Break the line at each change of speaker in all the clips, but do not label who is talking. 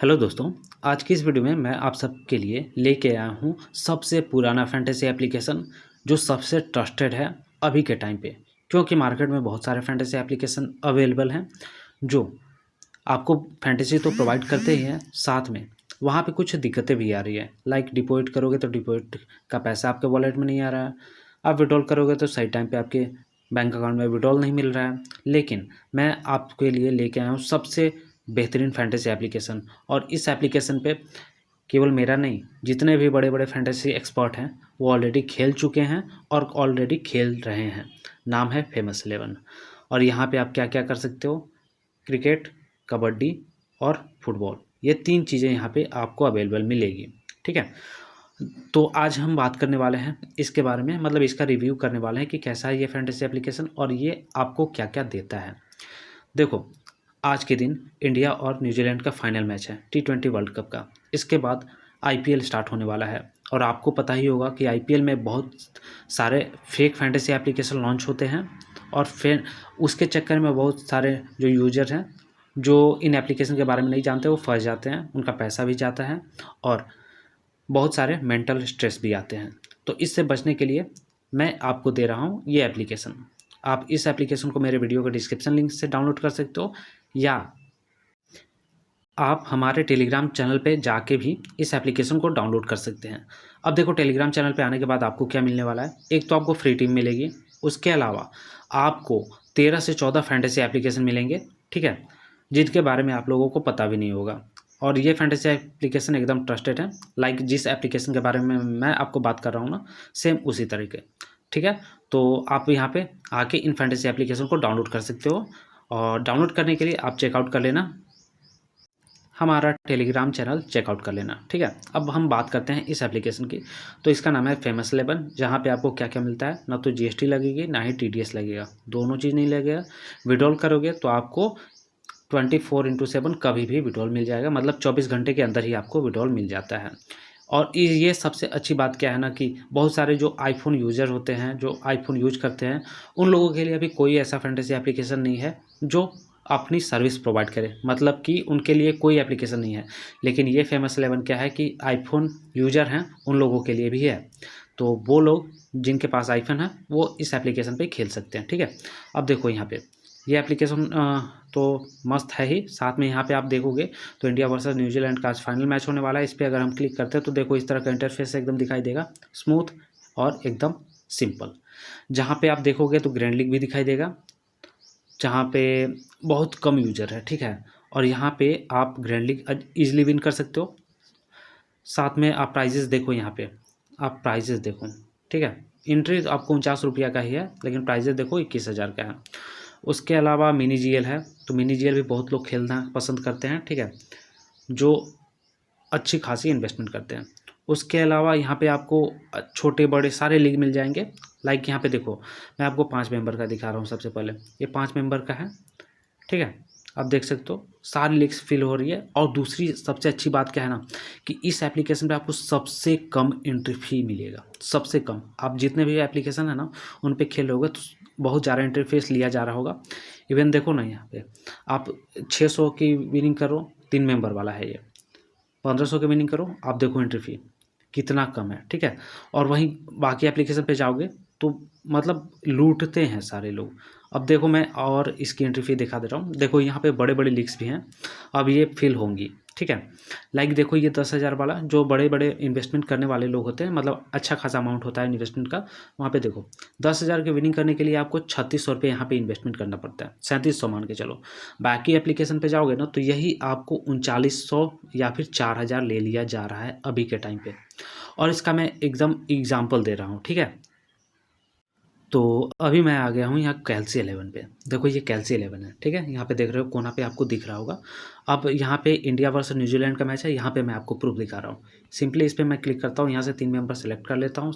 Hello दोस्तों। आज की इस वीडियो में मैं आप सबके लिए लेके आया हूँ सबसे पुराना फैंटेसी एप्लीकेशन जो सबसे ट्रस्टेड है अभी के टाइम पे। क्योंकि मार्केट में बहुत सारे फैंटेसी एप्लीकेशन अवेलेबल हैं जो आपको फैंटेसी तो प्रोवाइड करते ही हैं, साथ में वहाँ पे कुछ दिक्कतें भी आ रही है। लाइक डिपॉजिट करोगे तो डिपॉजिट का पैसा आपके वॉलेट में नहीं आ रहा है, आप विड्रॉल करोगे तो सही टाइम पे आपके बैंक अकाउंट में विड्रॉल नहीं मिल रहा है। लेकिन मैं आपके लिए लेके आया हूँ सबसे बेहतरीन फैंटेसी एप्लीकेशन, और इस एप्लीकेशन पे केवल मेरा नहीं, जितने भी बड़े बड़े फैंटेसी एक्सपर्ट हैं वो ऑलरेडी खेल चुके हैं और ऑलरेडी खेल रहे हैं। नाम है फेमस 11। और यहाँ पे आप क्या क्या कर सकते हो, क्रिकेट, कबड्डी और फुटबॉल, ये तीन चीज़ें यहाँ पे आपको अवेलेबल मिलेगी। ठीक है, तो आज हम बात करने वाले हैं इसके बारे में, मतलब इसका रिव्यू करने वाले हैं कि कैसा है ये फैंटेसी एप्लीकेशन और ये आपको क्या क्या देता है। देखो, आज के दिन इंडिया और न्यूजीलैंड का फाइनल मैच है T20 वर्ल्ड कप का। इसके बाद IPL स्टार्ट होने वाला है और आपको पता ही होगा कि IPL में बहुत सारे फेक फैंटेसी एप्लीकेशन लॉन्च होते हैं और फिर उसके चक्कर में बहुत सारे जो यूजर हैं जो इन एप्लीकेशन के बारे में नहीं जानते वो फंस जाते हैं, उनका पैसा भी जाता है और बहुत सारे मेंटल स्ट्रेस भी आते हैं। तो इससे बचने के लिए मैं आपको दे रहा हूँ ये एप्लीकेशन। आप इस एप्लीकेशन को मेरे वीडियो के डिस्क्रिप्शन लिंक से डाउनलोड कर सकते हो, या आप हमारे टेलीग्राम चैनल पे जाके भी इस एप्लीकेशन को डाउनलोड कर सकते हैं। अब देखो, टेलीग्राम चैनल पे आने के बाद आपको क्या मिलने वाला है। एक तो आपको फ्री टीम मिलेगी, उसके अलावा आपको 13 से 14 फैंटेसी एप्लीकेशन मिलेंगे। ठीक है, जिनके बारे में आप लोगों को पता भी नहीं होगा। और ये फैंटेसी एप्लीकेशन एकदम ट्रस्टेड है, लाइक जिस एप्लीकेशन के बारे में मैं आपको बात कर रहा हूँ ना, सेम उसी तरीके। ठीक है, तो आप यहाँ पे आके इन फैंटेसी एप्लीकेशन को डाउनलोड कर सकते हो, और डाउनलोड करने के लिए आप चेकआउट कर लेना, हमारा टेलीग्राम चैनल चेकआउट कर लेना। ठीक है, अब हम बात करते हैं इस एप्लीकेशन की। तो इसका नाम है फेमस 11, जहाँ पे आपको क्या क्या मिलता है, ना तो GST लगेगी ना ही TDS लगेगा, दोनों चीज़ नहीं लगेगा। विड्रॉल करोगे तो आपको 24/7 कभी भी विड्रॉल मिल जाएगा, मतलब 24 घंटे के अंदर ही आपको विड्रॉल मिल जाता है। और ये सबसे अच्छी बात क्या है ना, कि बहुत सारे जो आईफोन यूज़र होते हैं, जो आईफोन यूज करते हैं, उन लोगों के लिए अभी कोई ऐसा फैंटेसी एप्लीकेशन नहीं है जो अपनी सर्विस प्रोवाइड करे, मतलब कि उनके लिए कोई एप्लीकेशन नहीं है। लेकिन ये फेमस 11 क्या है कि आईफोन यूज़र हैं उन लोगों के लिए भी है। तो वो लोग जिनके पास आईफोन है वो इस एप्लीकेशन पे खेल सकते हैं। ठीक है, अब देखो यहाँ पे ये एप्लीकेशन तो मस्त है ही। साथ में यहाँ पे आप देखोगे तो इंडिया वर्सेस न्यूजीलैंड का आज फाइनल मैच होने वाला है। इस पर अगर हम क्लिक करते हैं तो देखो इस तरह का इंटरफेस एकदम दिखाई देगा, स्मूथ और एकदम सिंपल। जहाँ पे आप देखोगे तो ग्रैंड लीग भी दिखाई देगा, जहाँ पे बहुत कम यूजर है। ठीक है, और यहाँ पे आप ग्रैंड लीग ईजिली विन कर सकते हो। साथ में आप प्राइजेस देखो, यहाँ पे आप प्राइजेस देखो। ठीक है, एंट्री तो आपको 49 रुपया का ही है, लेकिन प्राइजेस देखो 21,000 का है। उसके अलावा मिनी GL है, तो मिनी GL भी बहुत लोग खेलना पसंद करते हैं। ठीक है, जो अच्छी खासी इन्वेस्टमेंट करते हैं। उसके अलावा यहाँ पे आपको छोटे बड़े सारे लीग मिल जाएंगे। लाइक यहाँ पे देखो, मैं आपको 5 मेंबर का दिखा रहा हूँ। सबसे पहले ये 5 मेंबर का है। ठीक है, आप देख सकते हो सारी लीग्स फिल हो रही है। और दूसरी सबसे अच्छी बात क्या है ना, कि इस एप्लीकेशन पे आपको सबसे कम एंट्री फी मिलेगा, सबसे कम। आप जितने भी एप्लीकेशन है ना उन पे खेल रहोगे तो बहुत ज़्यादा एंट्री फीस लिया जा रहा होगा। इवन देखो ना, यहाँ पे आप 600 की विनिंग करो, 3 मेंबर वाला है ये, 1500 की विनिंग करो, आप देखो एंट्री फी कितना कम है। ठीक है, और वहीं बाकी एप्लीकेशन पे जाओगे तो मतलब लूटते हैं सारे लोग। अब देखो, मैं और इसकी एंट्री फी दिखा दे रहा हूँ। देखो यहाँ पे बड़े बड़े लीग्स भी हैं, अब ये फिल होंगी। ठीक है, लाइक देखो ये 10,000 वाला, जो बड़े बड़े इन्वेस्टमेंट करने वाले लोग होते हैं, मतलब अच्छा खासा अमाउंट होता है इन्वेस्टमेंट का। वहाँ पे देखो 10,000 की विनिंग करने के लिए आपको 3600 रुपये यहाँ पे इन्वेस्टमेंट करना पड़ता है, 3700 मान के चलो। बाकी एप्लीकेशन पे जाओगे ना तो यही आपको 3900 या फिर 4000 ले लिया जा रहा है अभी के टाइम पे। और इसका मैं एकदम एग्जाम्पल दे रहा हूँ। ठीक है, तो अभी मैं आ गया हूँ यहाँ कैल्सी 11 पे। देखो ये कैल्सी 11 है। ठीक है, यहाँ पे देख रहे हो कोना पे आपको दिख रहा होगा। अब यहाँ पे इंडिया वर्सेस न्यूजीलैंड का मैच है, यहाँ पे मैं आपको प्रूफ दिखा रहा हूँ। सिंपली इस पर मैं क्लिक करता हूँ, यहाँ से 3 मेंबर सेलेक्ट कर लेता हूँ।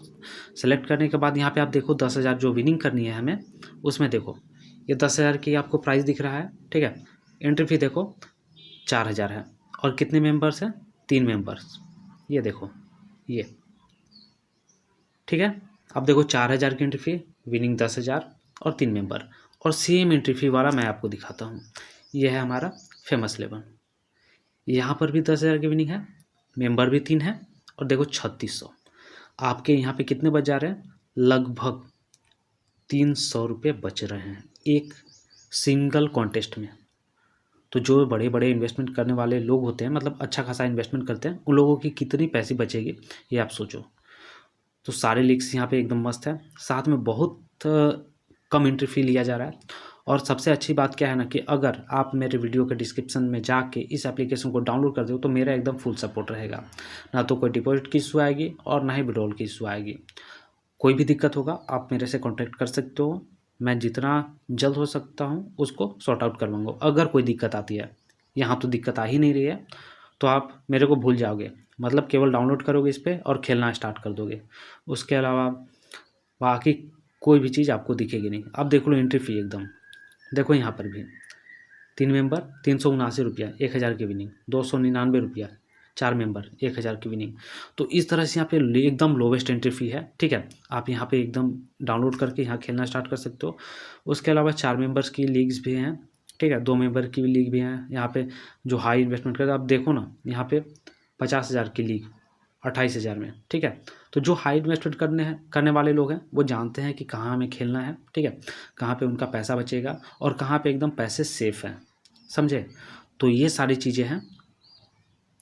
सेलेक्ट करने के बाद यहाँ पे आप देखो 10,000 जो विनिंग करनी है हमें, उसमें देखो ये 10,000 की आपको प्राइस दिख रहा है। ठीक है, एंट्री फी देखो 4,000 है, और कितने मेंबर्स हैं, 3 मेंबर्स, ये देखो ये। ठीक है, अब देखो 4,000 की एंट्री फी, विनिंग 10,000 और 3 मेंबर। और सेम एंट्री फी वाला मैं आपको दिखाता हूँ, ये है हमारा फेमस 11। यहाँ पर भी 10,000 की विनिंग है, मेंबर भी 3 है और देखो 3600। आपके यहाँ पे कितने बच जा रहे हैं? लगभग 300 रुपये बच रहे हैं एक सिंगल कॉन्टेस्ट में। तो जो बड़े बड़े इन्वेस्टमेंट करने वाले लोग होते हैं, मतलब अच्छा खासा इन्वेस्टमेंट करते हैं, उन लोगों की कितनी पैसे बचेगी ये आप सोचो। तो सारे लीक्स यहाँ पे एकदम मस्त है, साथ में बहुत कम एंट्री फी लिया जा रहा है। और सबसे अच्छी बात क्या है ना कि अगर आप मेरे वीडियो के डिस्क्रिप्शन में जाके इस एप्लीकेशन को डाउनलोड कर दो तो मेरा एकदम फुल सपोर्ट रहेगा। ना तो कोई डिपॉजिट की इशू आएगी और ना ही विड्रॉल की इशू आएगी। कोई भी दिक्कत होगा आप मेरे से कॉन्टैक्ट कर सकते हो, मैं जितना जल्द हो सकता हूँ उसको सॉर्ट आउट करवाऊँगा। अगर कोई दिक्कत आती है, यहाँ तो दिक्कत आ ही नहीं रही है, तो आप मेरे को भूल जाओगे, मतलब केवल डाउनलोड करोगे इस पर और खेलना स्टार्ट कर दोगे। उसके अलावा बाकी कोई भी चीज़ आपको दिखेगी नहीं। अब देख लो एंट्री फ़ी एकदम, देखो यहाँ पर भी 3 मेंबर 379 रुपया, 1000 की विनिंग, 299 रुपया 4 मेंबर 1000 की विनिंग। तो इस तरह से यहाँ पे एकदम लोवेस्ट एंट्री फी है, ठीक है। आप यहाँ पे एकदम डाउनलोड करके यहाँ खेलना स्टार्ट कर सकते हो। उसके अलावा 4 मेंबर्स की लीग्स भी हैं, ठीक है, 2 मेंबर की भी लीग भी हैं। यहाँ पे जो हाई इन्वेस्टमेंट करते आप देखो ना, यहाँ पे 50,000 की लीग 28,000 में, ठीक है। तो जो हाई इन्वेस्टमेंट करने वाले लोग हैं वो जानते हैं कि कहाँ हमें खेलना है, ठीक है, कहाँ पे उनका पैसा बचेगा और कहाँ पे एकदम पैसे सेफ हैं, समझे। तो ये सारी चीज़ें हैं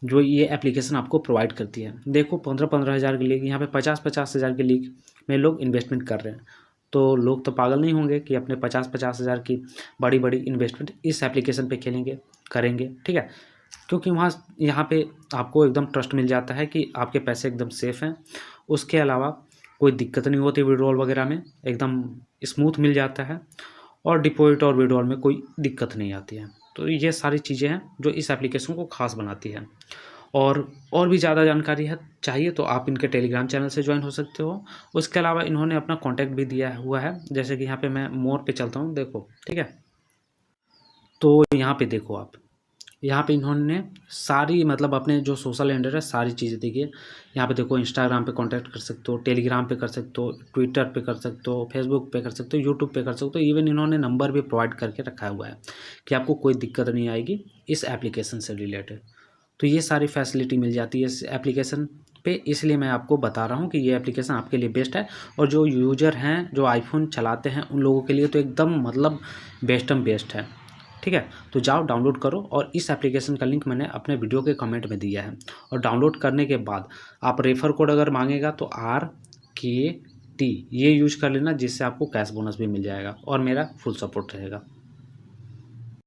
जो ये एप्लीकेशन आपको प्रोवाइड करती है। देखो 15-15 हज़ार की लीग, यहाँ पे 50-50 हज़ार की लीग में लोग इन्वेस्टमेंट कर रहे हैं। तो लोग तो पागल नहीं होंगे कि अपने 50-50 हज़ार की बड़ी बड़ी इन्वेस्टमेंट इस एप्लीकेशन पे खेलेंगे, करेंगे, ठीक है। क्योंकि यहाँ पे आपको एकदम ट्रस्ट मिल जाता है कि आपके पैसे एकदम सेफ़ हैं। उसके अलावा कोई दिक्कत नहीं होती विड्रॉल वगैरह में, एकदम स्मूथ मिल जाता है और डिपॉजिट और विड्रॉल में कोई दिक्कत नहीं आती है। तो ये सारी चीज़ें हैं जो इस एप्लीकेशन को ख़ास बनाती है। और भी ज़्यादा जानकारी है चाहिए तो आप इनके टेलीग्राम चैनल से ज्वाइन हो सकते हो। उसके अलावा इन्होंने अपना कॉन्टैक्ट भी दिया हुआ है, जैसे कि यहाँ पे मैं मोर पे चलता हूँ, देखो, ठीक है। तो यहाँ पे देखो आप, यहाँ पे इन्होंने सारी मतलब अपने जो सोशल हैंडल है सारी चीज़ें देखिए। यहाँ पे देखो इंस्टाग्राम पे कांटेक्ट कर सकते हो, टेलीग्राम पे कर सकते हो, ट्विटर पे कर सकते हो, फेसबुक पे कर सकते हो, यूट्यूब पे कर सकते हो। इवन इन्होंने नंबर भी प्रोवाइड करके रखा हुआ है कि आपको कोई दिक्कत नहीं आएगी इस एप्लीकेशन से रिलेटेड। तो ये सारी फैसिलिटी मिल जाती है इस एप्लीकेशन पे, इसलिए मैं आपको बता रहा हूँ कि ये एप्लीकेशन आपके लिए बेस्ट है। और जो यूज़र हैं जो आईफोन चलाते हैं उन लोगों के लिए तो एकदम मतलब बेस्ट है, ठीक है। तो जाओ डाउनलोड करो और इस एप्लीकेशन का लिंक मैंने अपने वीडियो के कमेंट में दिया है। और डाउनलोड करने के बाद आप रेफ़र कोड अगर मांगेगा तो RKT ये यूज कर लेना, जिससे आपको कैश बोनस भी मिल जाएगा और मेरा फुल सपोर्ट रहेगा।